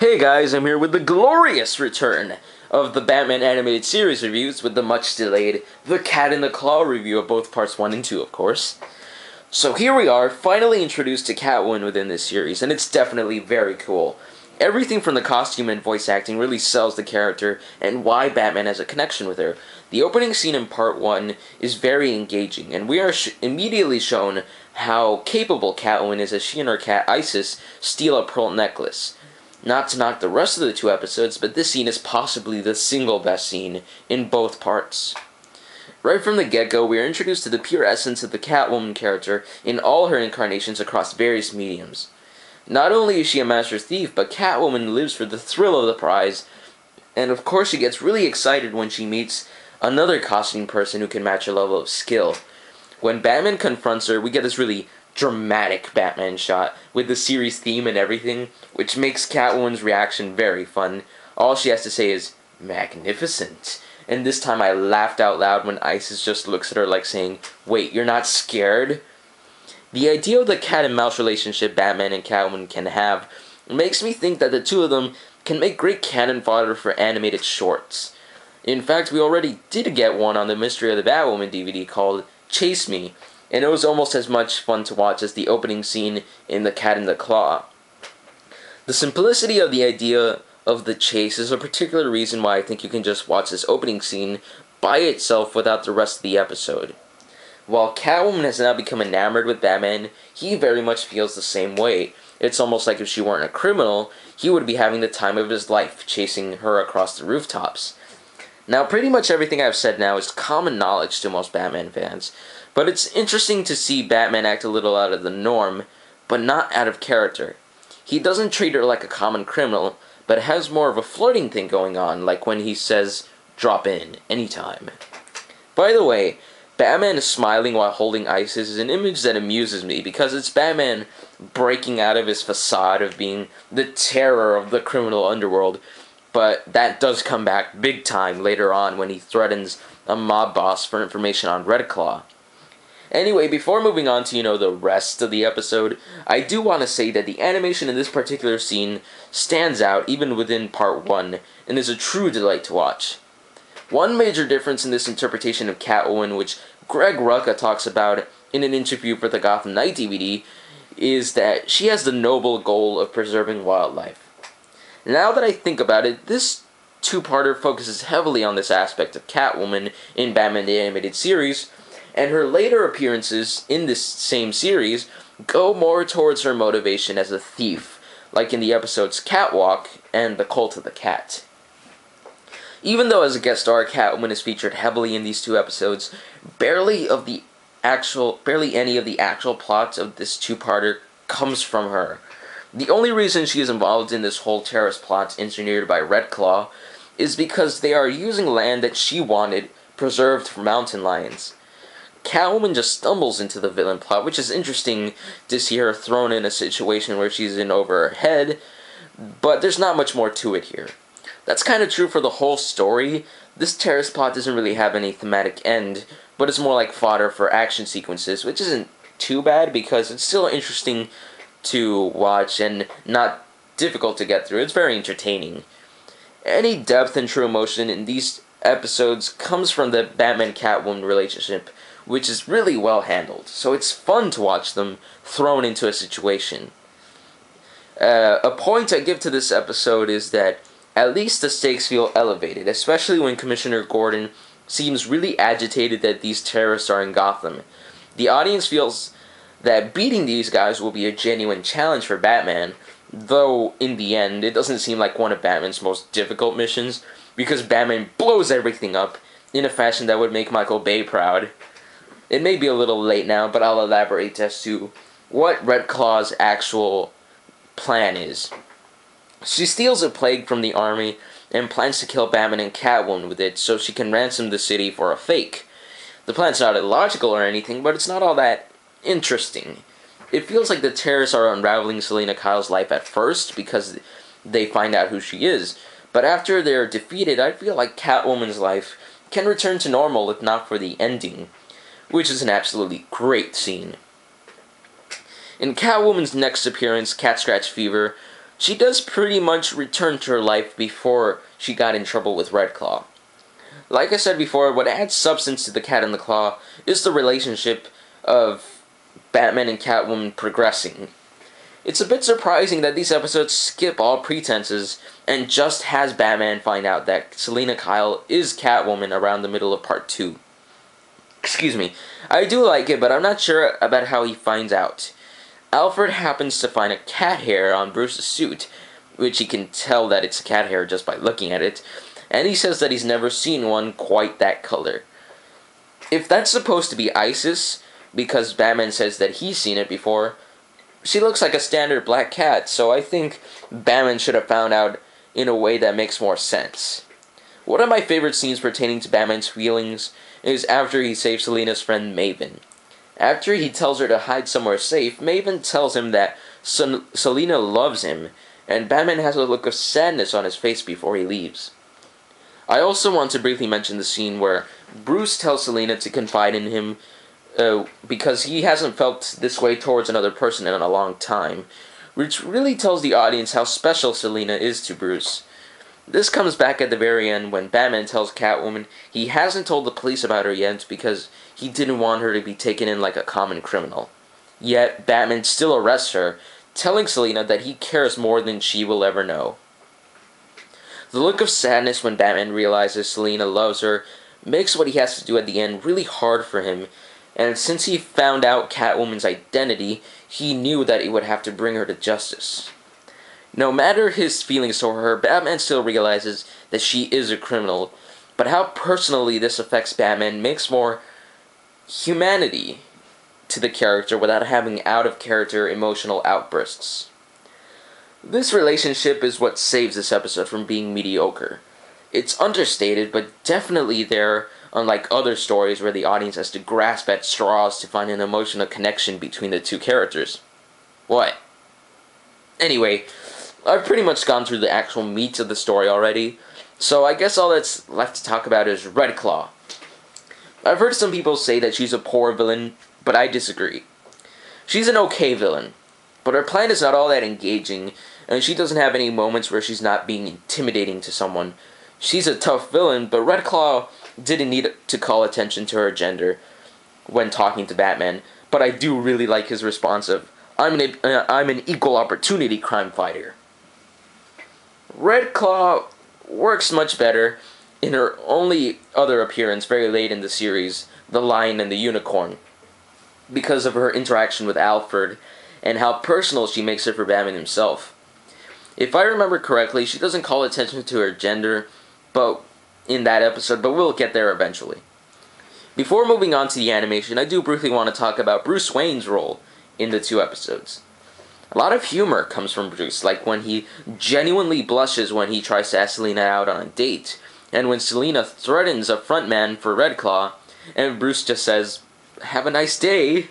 Hey guys, I'm here with the glorious return of the Batman animated series reviews with the much delayed The Cat in the Claw review of both parts 1 and 2, of course. So here we are, finally introduced to Catwoman within this series, and it's definitely very cool. Everything from the costume and voice acting really sells the character and why Batman has a connection with her. The opening scene in part 1 is very engaging, and we are immediately shown how capable Catwoman is as she and her cat Isis steal a pearl necklace. Not to knock the rest of the two episodes, but this scene is possibly the single best scene in both parts. Right from the get-go, we are introduced to the pure essence of the Catwoman character in all her incarnations across various mediums. Not only is she a master thief, but Catwoman lives for the thrill of the prize, and of course she gets really excited when she meets another costume person who can match her level of skill. When Batman confronts her, we get this really dramatic Batman shot with the series theme and everything, which makes Catwoman's reaction very fun. All she has to say is, "Magnificent." And this time I laughed out loud when Isis just looks at her like saying, "Wait, you're not scared?" The idea of the cat and mouse relationship Batman and Catwoman can have makes me think that the two of them can make great cannon fodder for animated shorts. In fact, we already did get one on the Mystery of the Batwoman DVD called Chase Me, and it was almost as much fun to watch as the opening scene in The Cat in the Claw. The simplicity of the idea of the chase is a particular reason why I think you can just watch this opening scene by itself without the rest of the episode. While Catwoman has now become enamored with Batman, he very much feels the same way. It's almost like if she weren't a criminal, he would be having the time of his life chasing her across the rooftops. Now, pretty much everything I've said now is common knowledge to most Batman fans, but it's interesting to see Batman act a little out of the norm, but not out of character. He doesn't treat her like a common criminal, but has more of a flirting thing going on, like when he says, "Drop in, anytime." By the way, Batman is smiling while holding Isis is an image that amuses me, because it's Batman breaking out of his facade of being the terror of the criminal underworld, but that does come back big time later on when he threatens a mob boss for information on Red Claw. Anyway, before moving on to, the rest of the episode, I do want to say that the animation in this particular scene stands out even within part 1, and is a true delight to watch. One major difference in this interpretation of Catwoman, which Greg Rucka talks about in an interview for the Gotham Knight DVD, is that she has the noble goal of preserving wildlife. Now that I think about it, this two-parter focuses heavily on this aspect of Catwoman in Batman the Animated Series, and her later appearances in this same series go more towards her motivation as a thief, like in the episodes Catwalk and The Cult of the Cat. Even though as a guest star, Catwoman is featured heavily in these two episodes, barely any of the actual plots of this two-parter comes from her. The only reason she is involved in this whole terrorist plot engineered by Red Claw is because they are using land that she wanted preserved for mountain lions. Catwoman just stumbles into the villain plot, which is interesting to see her thrown in a situation where she's in over her head, but there's not much more to it here. That's kind of true for the whole story. This terrorist plot doesn't really have any thematic end, but it's more like fodder for action sequences, which isn't too bad because it's still interesting to watch and not difficult to get through. It's very entertaining. Any depth and true emotion in these episodes comes from the Batman-Catwoman relationship, which is really well handled, so it's fun to watch them thrown into a situation. A point I give to this episode is that at least the stakes feel elevated, especially when Commissioner Gordon seems really agitated that these terrorists are in Gotham. The audience feels that beating these guys will be a genuine challenge for Batman, though in the end it doesn't seem like one of Batman's most difficult missions, because Batman blows everything up in a fashion that would make Michael Bay proud. It may be a little late now, but I'll elaborate as to what Red Claw's actual plan is. She steals a plague from the army and plans to kill Batman and Catwoman with it so she can ransom the city for a fake. The plan's not illogical or anything, but it's not all that interesting. It feels like the terrorists are unraveling Selina Kyle's life at first because they find out who she is, but after they're defeated, I feel like Catwoman's life can return to normal if not for the ending, which is an absolutely great scene. In Catwoman's next appearance, Cat Scratch Fever, she does pretty much return to her life before she got in trouble with Red Claw. Like I said before, what adds substance to the Cat in the Claw is the relationship of Batman and Catwoman progressing. It's a bit surprising that these episodes skip all pretenses and just has Batman find out that Selina Kyle is Catwoman around the middle of part 2. Excuse me. I do like it, but I'm not sure about how he finds out. Alfred happens to find a cat hair on Bruce's suit, which he can tell that it's a cat hair just by looking at it, and he says that he's never seen one quite that color. If that's supposed to be Isis, because Batman says that he's seen it before, she looks like a standard black cat, so I think Batman should have found out in a way that makes more sense. One of my favorite scenes pertaining to Batman's feelings is after he saves Selina's friend Maven. After he tells her to hide somewhere safe, Maven tells him that Selina loves him, and Batman has a look of sadness on his face before he leaves. I also want to briefly mention the scene where Bruce tells Selina to confide in him because he hasn't felt this way towards another person in a long time, which really tells the audience how special Selina is to Bruce. This comes back at the very end when Batman tells Catwoman he hasn't told the police about her yet because he didn't want her to be taken in like a common criminal. Yet Batman still arrests her, telling Selina that he cares more than she will ever know. The look of sadness when Batman realizes Selina loves her makes what he has to do at the end really hard for him, and since he found out Catwoman's identity, he knew that he would have to bring her to justice. No matter his feelings for her, Batman still realizes that she is a criminal, but how personally this affects Batman makes more humanity to the character without having out-of-character emotional outbursts. This relationship is what saves this episode from being mediocre. It's understated, but definitely there, unlike other stories where the audience has to grasp at straws to find an emotional connection between the two characters. What? Anyway, I've pretty much gone through the actual meat of the story already, so I guess all that's left to talk about is Red Claw. I've heard some people say that she's a poor villain, but I disagree. She's an okay villain, but her plan is not all that engaging, and she doesn't have any moments where she's not being intimidating to someone. She's a tough villain, but Red Claw didn't need to call attention to her gender when talking to Batman, but I do really like his response of, I'm an equal opportunity crime fighter. Red Claw works much better in her only other appearance very late in the series, The Lion and the Unicorn, because of her interaction with Alfred and how personal she makes it for Batman himself. If I remember correctly, she doesn't call attention to her gender in that episode, but we'll get there eventually. Before moving on to the animation, I do briefly want to talk about Bruce Wayne's role in the two episodes. A lot of humor comes from Bruce, like when he genuinely blushes when he tries to ask Selina out on a date, and when Selina threatens a frontman for Red Claw, and Bruce just says, "Have a nice day."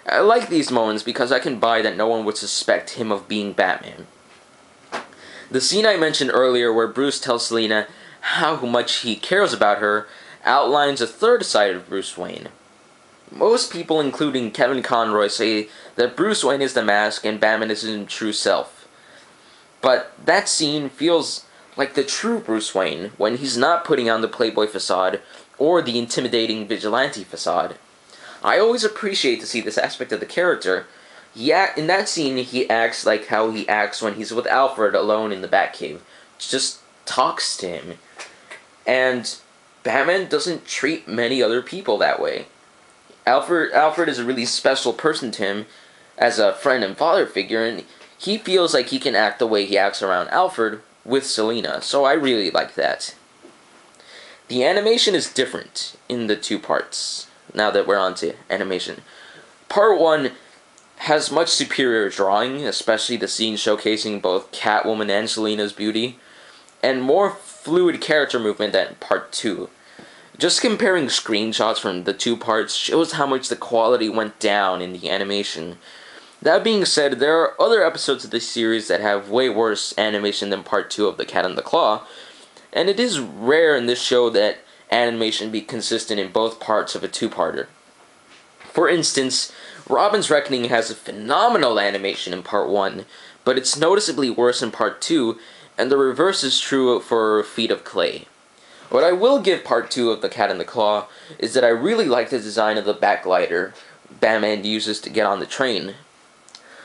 I like these moments because I can buy that no one would suspect him of being Batman. The scene I mentioned earlier where Bruce tells Selina how much he cares about her outlines a third side of Bruce Wayne. Most people, including Kevin Conroy, say that Bruce Wayne is the mask and Batman is his true self. But that scene feels like the true Bruce Wayne when he's not putting on the playboy facade or the intimidating vigilante facade. I always appreciate to see this aspect of the character. Yeah, in that scene, he acts like how he acts when he's with Alfred alone in the Batcave. Just talks to him. And Batman doesn't treat many other people that way. Alfred is a really special person to him as a friend and father figure, and he feels like he can act the way he acts around Alfred with Selina, so I really like that. The animation is different in the two parts, now that we're on to animation. Part 1 has much superior drawing, especially the scenes showcasing both Catwoman and Selina's beauty, and more fluid character movement than Part 2. Just comparing screenshots from the two parts shows how much the quality went down in the animation. That being said, there are other episodes of this series that have way worse animation than Part 2 of The Cat and the Claw, and it is rare in this show that animation be consistent in both parts of a two-parter. For instance, Robin's Reckoning has a phenomenal animation in Part 1, but it's noticeably worse in Part 2, and the reverse is true for Feet of Clay. What I will give Part 2 of The Cat in the Claw is that I really like the design of the backglider Batman uses to get on the train.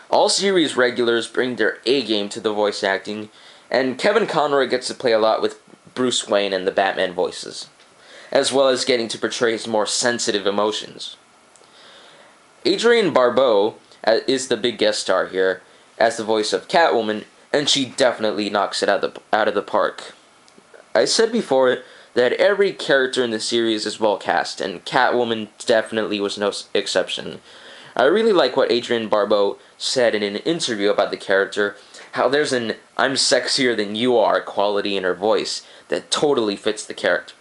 All series regulars bring their A-game to the voice acting, and Kevin Conroy gets to play a lot with Bruce Wayne and the Batman voices, as well as getting to portray his more sensitive emotions. Adrienne Barbeau is the big guest star here as the voice of Catwoman, and she definitely knocks it out of the park. I said before that every character in the series is well cast, and Catwoman definitely was no exception. I really like what Adrienne Barbeau said in an interview about the character, how there's an "I'm sexier than you are" quality in her voice that totally fits the character.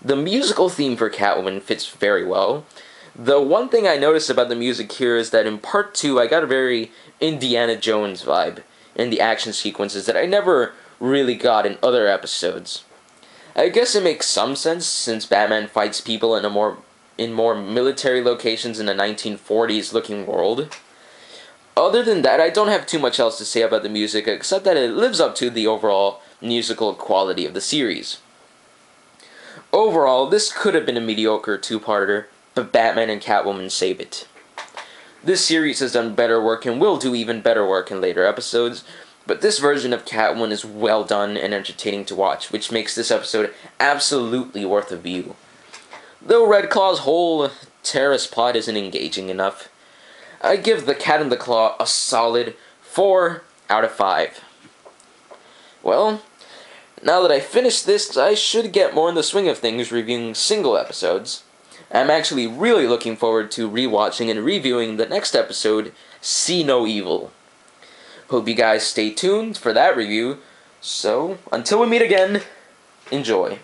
The musical theme for Catwoman fits very well. The one thing I noticed about the music here is that in Part 2 I got a very Indiana Jones vibe in the action sequences that I never really got in other episodes. I guess it makes some sense since Batman fights people in more military locations in a 1940s looking world. Other than that, I don't have too much else to say about the music except that it lives up to the overall musical quality of the series. Overall, this could have been a mediocre two-parter, but Batman and Catwoman save it. This series has done better work and will do even better work in later episodes, but this version of Catwoman is well done and entertaining to watch, which makes this episode absolutely worth a view. Though Red Claw's whole terrorist plot isn't engaging enough, I give The Cat in the Claw a solid 4 out of 5. Well, now that I finished this, I should get more in the swing of things reviewing single episodes. I'm actually really looking forward to rewatching and reviewing the next episode, See No Evil. Hope you guys stay tuned for that review, so until we meet again, enjoy.